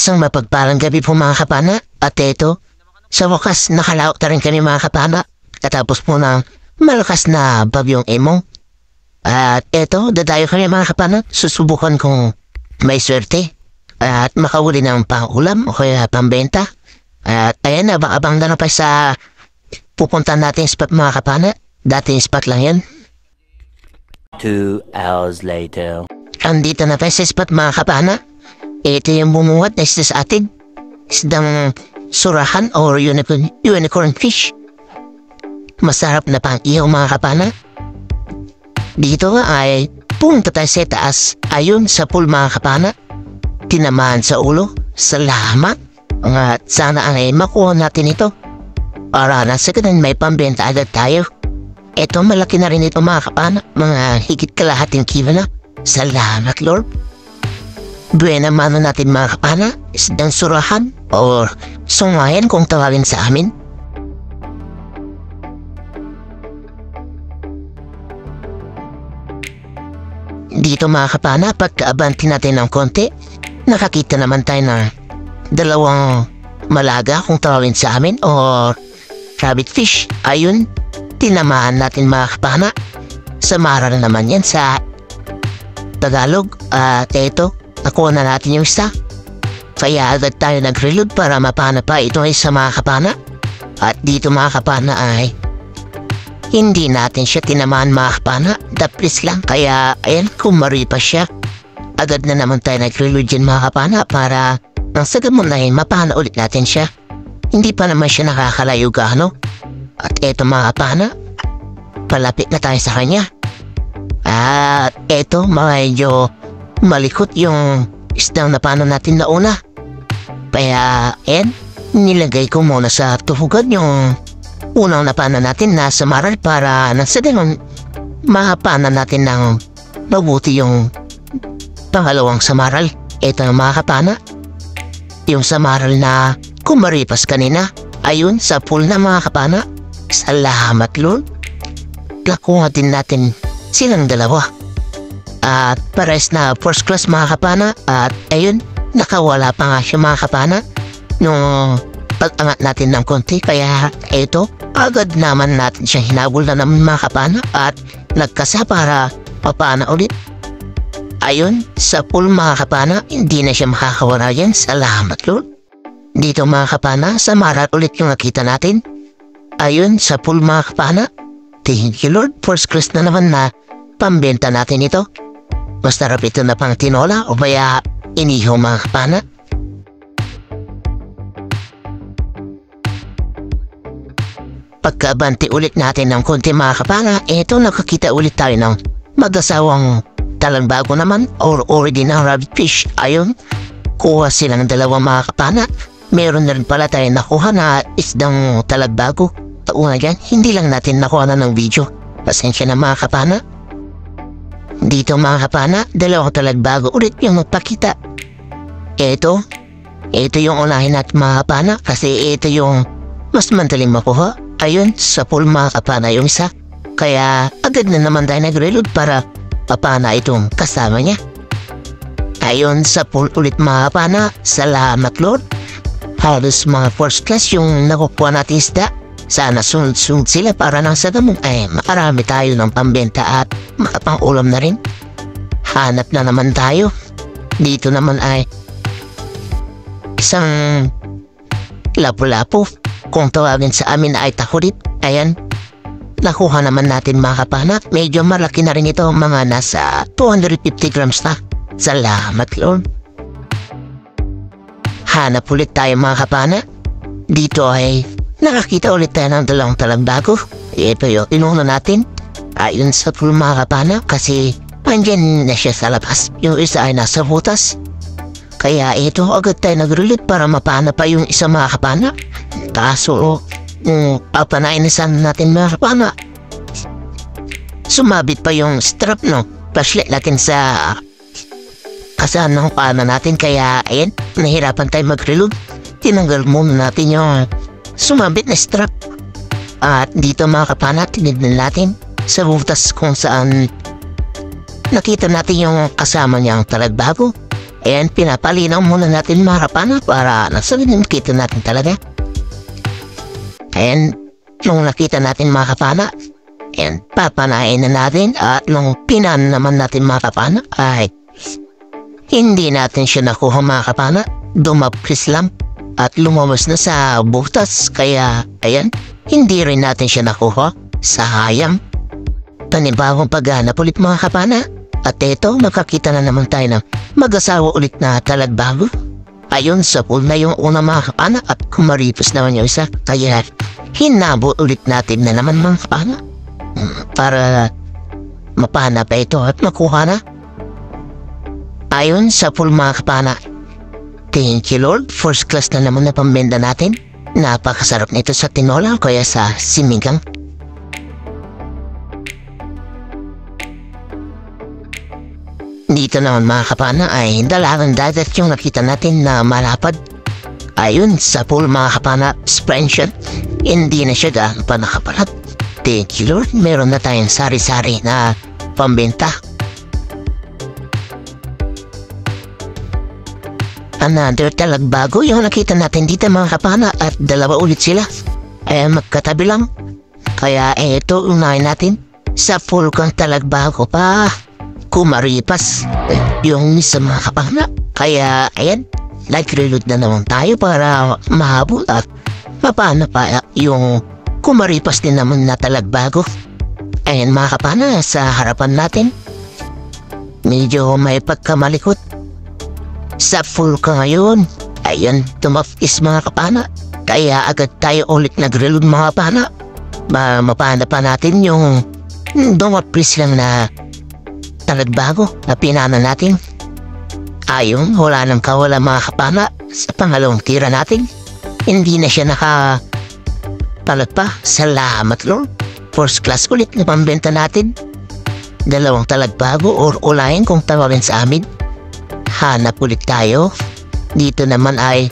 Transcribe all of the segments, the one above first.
Isang mapagpalang gabi po mga kapana. At eto, sa wakas nakalaot na rin kami mga kapana. Katapos po ng malakas na bagyong Emong. At eto, dadayo kami mga kapana. Susubukan kong may swerte. At makahuli ng pang-ulam o kaya pambenta. At ayan, abang-abang na pa sa pupunta natin spot mga kapana. Dating spot lang yan. 2 hours later. Andito na pa sa spot mga kapana. Ito yung bumuhat na isda sa atin. Isdang surahan or unicorn fish. Masarap na pang ihaw mga kapana. Dito ay punta tayo sa taas. Ayun sa pool mga kapana. Tinamaan sa ulo. Salamat. At sana ay makuha natin ito. Para nasa ganun may pambenta agad tayo. Ito malaki na rin ito mga kapana. Mga higit kalahating kilo na. Salamat Lord. Buena mano natin mga kapana, isdang surahan o sungayan kung tawagin sa amin. Dito mga kapana, pagkaabanti natin ng konti, nakakita naman tayo ng dalawang malaga kung tawagin sa amin o rabbit fish. Ayun, tinamaan natin mga kapana. Samaran naman yan sa Tagalog at eto. Nakuha na natin yung isa. Kaya agad tayo nag-reload para mapana pa ito ay sa mga kapana. At dito mga kapana ay hindi natin siya tinamaan mga kapana. Daplis lang. Kaya ayan, kumari pa siya. Agad na naman tayo nag-reload dyan mga kapana para nang sa gamon na yun, mapana ulit natin siya. Hindi pa naman siya nakakalayo gaano. At eto mga kapana, palapit na tayo sa kanya. At eto medyo malikot yung isdang napano natin na una. Kaya, nilagay ko muna sa tuhugan yung unang napana natin na samaral para nasa ganun mahapana natin ng mabuti yung pangalawang samaral. Ito ang mga kapana. Yung samaral na kumaripas kanina. Ayun, sa pool na mga kapana. Salamat Lord. Nakuha din natin silang dalawa. At pares na first class mga kapana. At ayun, nakawala pa nga siya mga kapana nung pag-angat natin ng konti. Kaya eto, agad naman natin siya hinabol na naman mga kapana. At nagkasa para papana ulit. Ayun, sa pool mga kapana, hindi na siya makakawala yan. Salamat Lord. Dito mga kapana, sa marat ulit yung nakita natin. Ayun, sa pool mga kapana. Thank you Lord, first class na naman na pambenta natin ito. Masarap ito na pang tinola o kaya inihaw mga kapana. Pagkabanti ulit natin ng konti mga kapana, eto nakakita ulit tayo ng mag-asawang talangbago naman or original rabbit fish. Ayun, kuha silang dalawang mga kapana. Meron na rin pala tayo nakuha na isdang talagbago. Tauna dyan, hindi lang natin nakuha na ng video. Pasensya na mga kapana. Dito mga kapana, dalawang talagbago ulit yung nagpakita. Ito yung unahin natin mga kapana kasi ito yung mas madaling makuha. Ayun, sa pool mga kapana yung isa. Kaya agad na naman tayo nag-reload para papana itong kasama niya. Ayun, sa pool ulit mga kapana. Salamat Lord. Halos mga first class yung nakukuha natin isda. Sana sunod-sunod sila para nang sa damong ay makarami tayo ng pambenta at makapang-ulam na rin. Hanap na naman tayo. Dito naman ay isang lapu-lapu. Kung tawagin sa amin ay takurit. Ayan, nakuha naman natin mga kapana. Medyo malaki na rin ito, mga nasa 250 grams na. Salamat Lord. Hanap ulit tayo mga kapana. Dito ay nakakita ulit tayo ng dalawang talagbago. Ito yung inuna natin. Ayun sa pool mga kapana kasi andyan na siya sa labas. Yung isa ay nasa butas. Kaya ito agad tayo nag-reload para mapana pa yung isa mga kapana. Kaso, papanain na sana natin mga kapana. Sumabit pa yung strap no. Flashlight natin sa kasaan ng pana natin. Kaya ayan, nahirapan tayo mag-reload. Tinanggal muna natin yung sumabit na strap. At dito mga kapana, tinignan natin sa butas kung saan nakita natin yung kasama niyang talagbago. Ayan, pinapalinaw muna natin mga kapana para nakita natin talaga. Ayan, nung nakita natin mga kapana, ayan, papanain na natin at nung pinan naman natin mga kapana ay hindi natin siya nakuha mga kapana. Dumapis lang at lumabas na sa butas kaya ayan, hindi rin natin siya nakuha. Sayang. Panibagong paghanap ulit mga kapana. At eto, makakita na naman tayo ng mag-asawa ulit na talagbago. Ayun, sa pool na yung una mga kapana at kumaripos naman yung isa. Kaya hinabo ulit natin na naman mga kapana. Para mapana pa ito at makuha na. Ayun, sa pool mga kapana. Thank you Lord, first class na naman na pambenda natin. Napakasarap nito sa tinola kaya sa sinigang. Dito naman mga kapana ay dalagang dagat yung nakita natin na malapad. Ayun, sa pool mga kapana, suspension. Hindi na siya gaano pa nakapalat. Thank you Lord, meron na tayong sari-sari na pambenta. Another talagbago yung nakita natin dito mga kapana at dalawa ulit sila. Ay magkatabi lang. Kaya ito unahin natin. Sa pool kong talagbago pa kumaripas yung sa mga kapana. Kaya ayan, nag-reload na naman tayo para mahabol at mapana pa yung kumaripas din naman na talagbago. Ayan mga kapana, sa harapan natin medyo may pagkamalikot. Sa full ka ngayon, ayan, tumapis mga kapana. Kaya agad tayo ulit nag-reload mga kapana. Mapana pa natin yung dumapis lang na talagbago na pinana natin. Ayun, wala nang kawala mga kapana sa pangalawang tira natin. Hindi na siya nakapalag pa. Salamat Lord. First class ulit na pambenta natin. Dalawang talagbago or ulayin kung tawagin sa amin. Hanap ulit tayo. Dito naman ay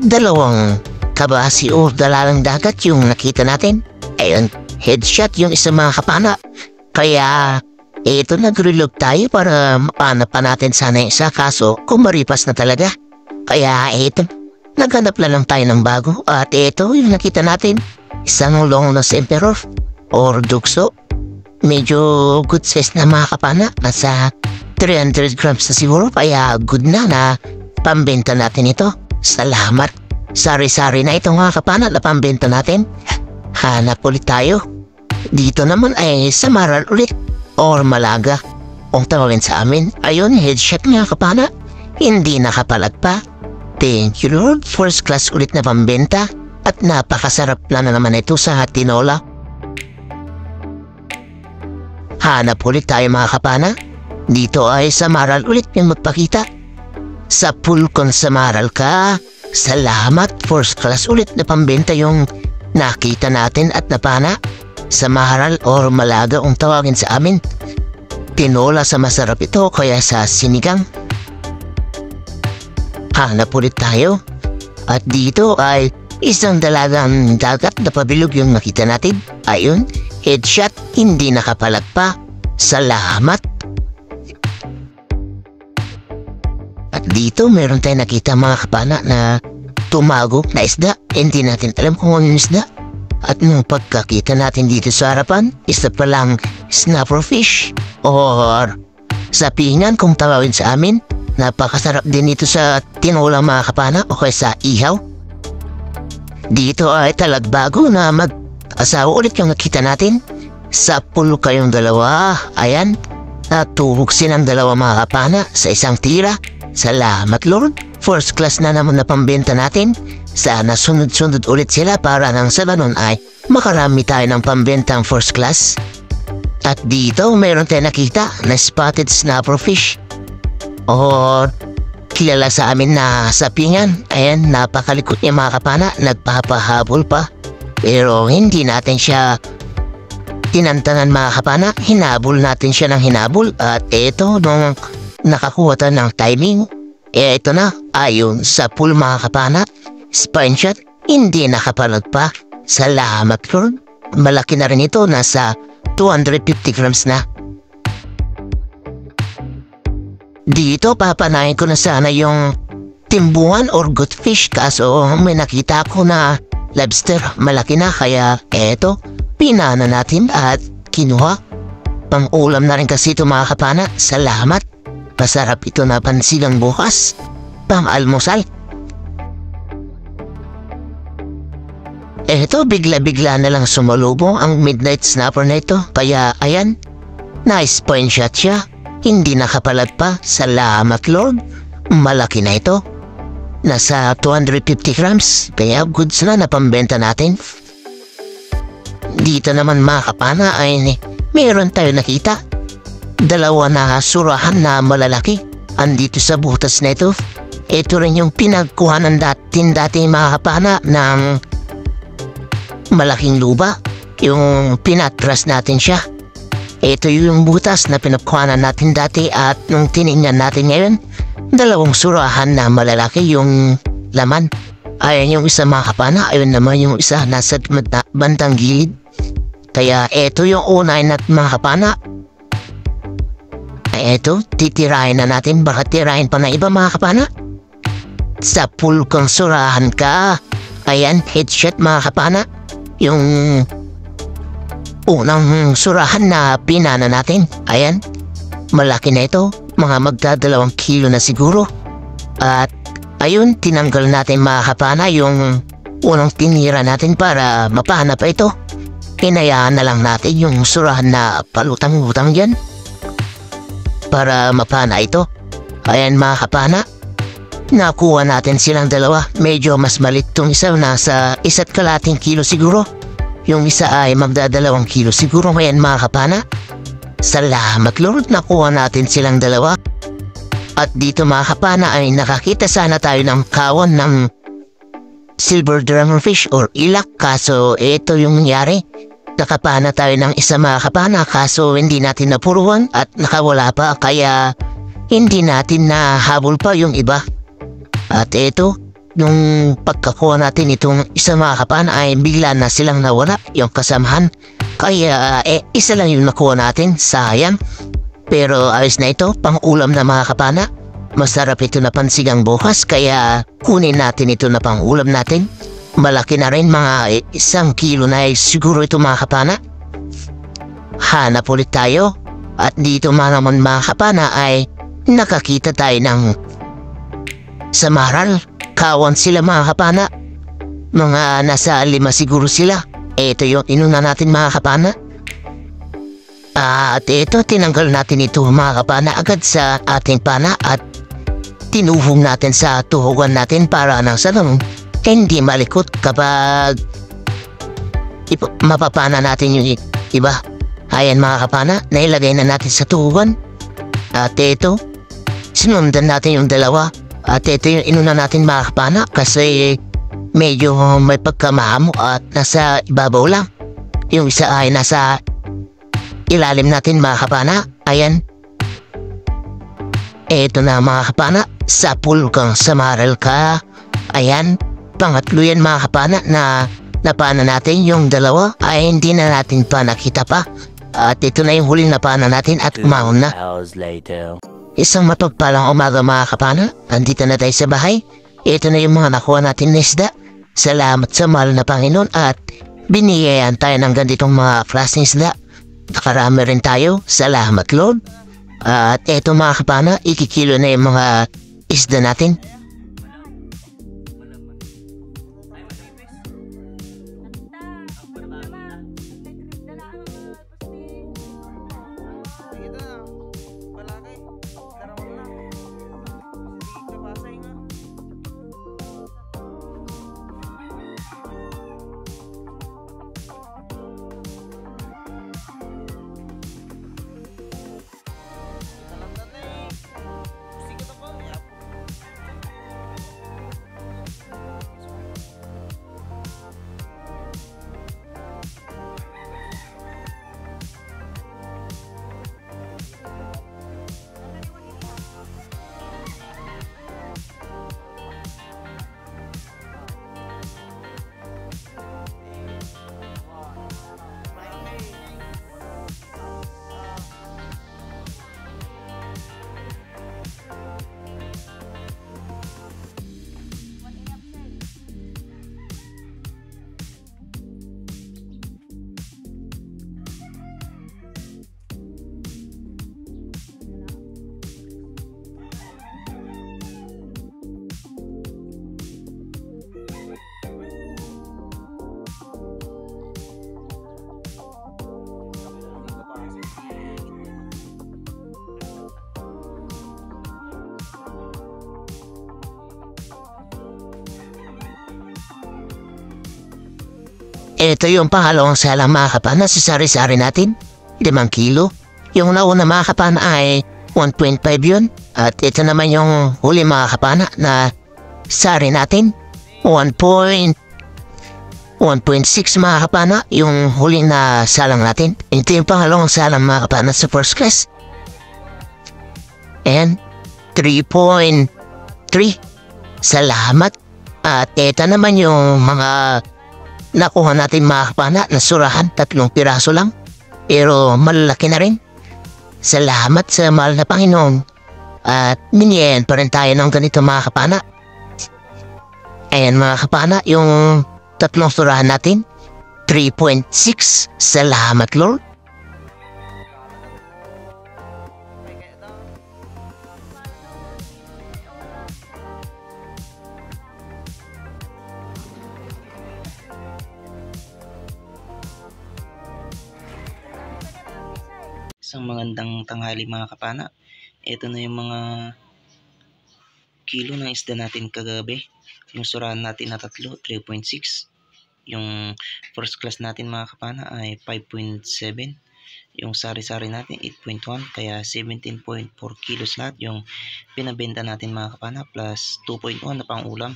dalawang kabasi o dalalang dagat yung nakita natin. Ayun, headshot yung isa mga kapana. Kaya ito, nag-reload tayo para mapana pa natin sana isa kaso kumaripas na talaga. Kaya ito, naghanap lang tayo ng bago at ito yung nakita natin. Isang long nose emperor or dukso. Medyo good size na mga kapana. Nasa 300 grams na siguro kaya good na pambenta natin ito. Salamat. Sari-sari na ito mga kapana na pambenta natin. Hanap ulit tayo. Dito naman ay samaral ulit. Or malaga, kung tawagin sa amin. Ayun, headshot nga kapana. Hindi nakapalag pa. Thank you Lord, first class ulit na pambenta. At napakasarap na naman ito sa tinola. Hanap ulit tayo mga kapana. Dito ay samaral ulit yung magpakita. Sa pool kung samaral ka. Salamat, first class ulit na pambenta yung nakita natin at napana. Sa maharal or malaga kung tawagin sa amin. Tinola sa masarap ito kaya sa sinigang. Hanap ulit tayo. At dito ay isang dalagang dagat na pabilog yung nakita natin. Ayun, headshot, hindi nakapalag pa. Salamat. At dito meron tayong nakita mga kapana na tumago na isda. Hindi natin alam kung ano yung isda. At nung pagkakita natin dito sa harapan, isa palang snapper fish or sapingan kung tawagin sa amin. Napakasarap din ito sa tinola mga kapana o kaya sa ihaw. Dito ay talagbago na mag-asawa ulit yung nakita natin. Sa pool kayong dalawa. Ayan, natuhog silang dalawa mga kapana sa isang tira. Salamat Lord, first class na naman na pambenta natin. Sana sunod-sunod ulit sila para nang sa ganun ay makarami tayo ng pambentang first class. At dito mayroon tayo nakita na spotted snapper fish. Or kilala sa amin na sapingan. Ayan, napakalikot niya mga kapana, nagpapahabol pa. Pero hindi natin siya tinantanan mga kapana, hinabol natin siya ng hinabol. At eto, nung nakakuha tayo ng timing, ito na, ayun sa pool mga kapana. Spine shot, hindi nakapalag pa. Salamat Lord. Malaki na rin ito, nasa 250 grams na. Dito papanayin ko na sana yung timbungan or good fish kaso may nakita ko na lobster malaki na kaya eto pinana natin at kinuha. Pang-ulam na rin kasi ito mga kapana. Salamat. Masarap ito na pansigang bukas. Pang-almusal. Eto bigla-bigla na lang sumalubong ang midnight snapper na ito. Kaya ayan, nice point shot siya. Hindi nakapalad pa. Salamat Lord. Malaki na ito. Nasa 250 grams. Kaya goods na pambenta natin. Dito naman mga kapana ay meron tayo nakita. Dalawa na surahan na malalaki. Andito sa butas na ito. Ito rin yung pinagkuhanan dati mga kapana ng malaking luba. Yung pinatras natin siya. Ito yung butas na pinagkuhanan natin dati at nung tinignan natin ngayon, dalawang surahan na malalaki yung laman. Ayan yung isa mga kapana, ayun naman yung isa nasa bandang gilid. Kaya eto yung unay na mga kapana. Eto, titirahin na natin, baka tirahin pa na iba mga kapana. Sa pool kong surahan ka. Ayan, headshot mga kapana. Yung unang surahan na pinana natin. Ayan, malaki na ito. Mga magdadalawang kilo na siguro. At ayun, tinanggal natin mga kapana yung unang tinira natin para mapana pa ito. Hinayaan na lang natin yung surahan na palutang-utang dyan para mapana ito. Ayan mga kapana, nakuha natin silang dalawa. Medyo mas malit tong isa, nasa 1.5 kilo siguro. Yung isa ay magdadalawang kilo siguro. Ngayon mga kapana, salamat Lord, nakuha natin silang dalawa. At dito mga kapana ay nakakita sana tayo ng kawan ng silver dragonfish or ilak. Kaso ito yung nangyari. Nakapana tayo ng isa mga kapana kaso hindi natin napuruan at nakawala pa kaya hindi natin nahabol pa yung iba. At ito, nung pagkakuha natin itong isa mga kapana ay bigla na silang nawala yung kasamahan. Kaya isa lang yung nakuha natin, sayang. Pero ayos na ito, pang-ulam na mga kapana. Masarap ito na pansigang bukas kaya kunin natin ito na pang-ulam natin. Malaki na rin, mga 1 kilo na siguro ito mga kapana. Hanap ulit tayo. At dito naman mga kapana ay nakakita tayo ng samaral. Kawan sila mga kapana. Mga nasa 5 siguro sila. Ito yung inuna natin mga kapana. At ito, tinanggal natin ito mga kapana agad sa ating pana at tinuhog natin sa tuhugan natin para nang sanang hindi malikot kapag mapapana natin yung iba. Ayan mga kapana, nailagay na natin sa tuhugan. At ito, sinundan natin yung dalawa. At ito yung inuna natin mga kapana kasi medyo may pagkamahamo at nasa ibabaw lang. Yung isa ay nasa ilalim natin mga kapana. Ayan. Ito na mga kapana, sa pool kang samaral ka. Ayan. Pangatlo yan mga kapana na napana natin. Yung dalawa ay hindi na natin pa nakita pa. At ito na yung huling napana natin at umahon na. Isang mapagpalang umaga mga kapana. Andito na tayo sa bahay. Ito na yung mga nakuha natin na isda. Salamat sa mahal na Panginoon at biniyayan tayo ng ganitong mga klaseng isda. Nakarami rin tayo. Salamat Lord. At eto mga kapana, ikikilo na yung mga isda natin. Ito yung pangalawang salang mga kapana sa sari-sari natin. 5 kilo. Yung nauna mga kapana ay 1.5 yun. At ito naman yung huli mga kapana na sari natin. 1.6 mga kapana yung huling na salang natin. Ito yung pangalawang salang mga kapana sa first class. And 3.3. Salamat. At ito naman yung mga nakuha natin mga kapana na surahan, 3 piraso lang. Pero malalaki na rin. Salamat sa mahal na Panginoon. At binigyan pa rin tayo ng ganito mga kapana. Ayan mga kapana, yung 3 surahan natin. 3.6. Salamat Lord. Isang magandang tanghali mga kapana. Ito na yung mga kilo ng isda natin kagabi. Yung surahan natin na 3, 3.6. Yung first class natin mga kapana ay 5.7. Yung sari-sari natin 8.1. Kaya 17.4 kilos lahat. Yung pinabenta natin mga kapana plus 2.1 na pang ulam.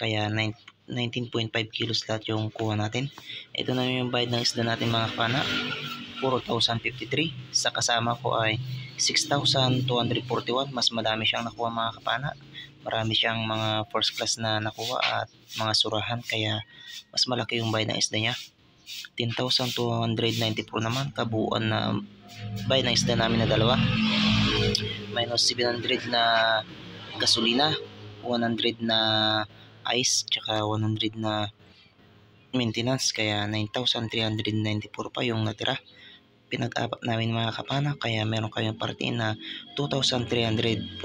Kaya 19.5 kilos lahat yung kuha natin. Ito na yung bayad ng isda natin mga kapana. 4,053. Sa kasama ko ay 6,241. Mas madami siyang nakuha mga kapana. Marami siyang mga first class na nakuha at mga surahan. Kaya mas malaki yung bayad ng isda niya. 10,294 naman kabuuan na bayad ng isda namin na dalawa. Minus 700 na gasolina, 100 na ice, tsaka 100 na maintenance. Kaya 9,394 pa yung natira. Pinag-apat namin mga kapana, kaya meron kayong partiin na 2,348.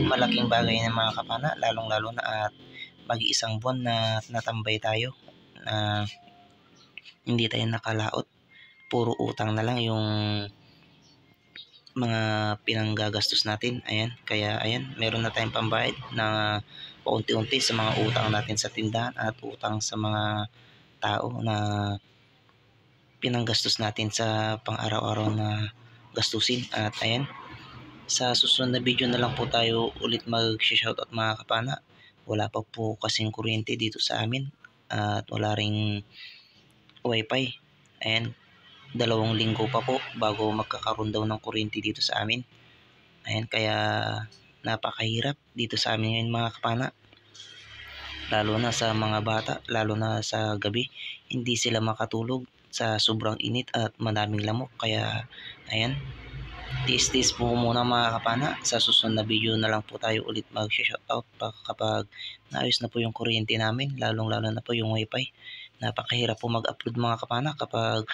Malaking bagay na mga kapana, lalong-lalo na at mag-iisang buwan na natambay tayo na hindi tayo nakalaot. Puro utang na lang yung mga pinanggagastos natin. Ayan, kaya ayan, meron na tayong pambayad na paunti-unti sa mga utang natin sa tindahan at utang sa mga tao na pinanggastos natin sa pang-araw-araw na gastusin. At ayan, sa susunod na video na lang po tayo ulit mag-shoutout mga kapana. Wala pa po kasing kuryente dito sa amin at wala ring wifi. Ayan, 2 linggo pa po bago magkakaroon daw ng kuryente dito sa amin. Ayan, kaya napakahirap dito sa amin ngayon mga kapana. Lalo na sa mga bata, lalo na sa gabi, hindi sila makatulog sa sobrang init at madaming lamok. Kaya ayan, tiis-tiis po muna mga kapana. Sa susunod na video na lang po tayo ulit mag-shoutout kapag naayos na po yung kuryente namin, lalong-lalo na po yung wifi. Napakahirap po mag-upload mga kapana kapag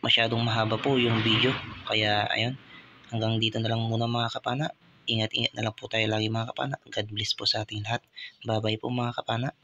masyadong mahaba po yung video. Kaya ayun, hanggang dito na lang muna mga kapana. Ingat-ingat na lang po tayo lagi mga kapana. God bless po sa ating lahat. Bye-bye po mga kapana.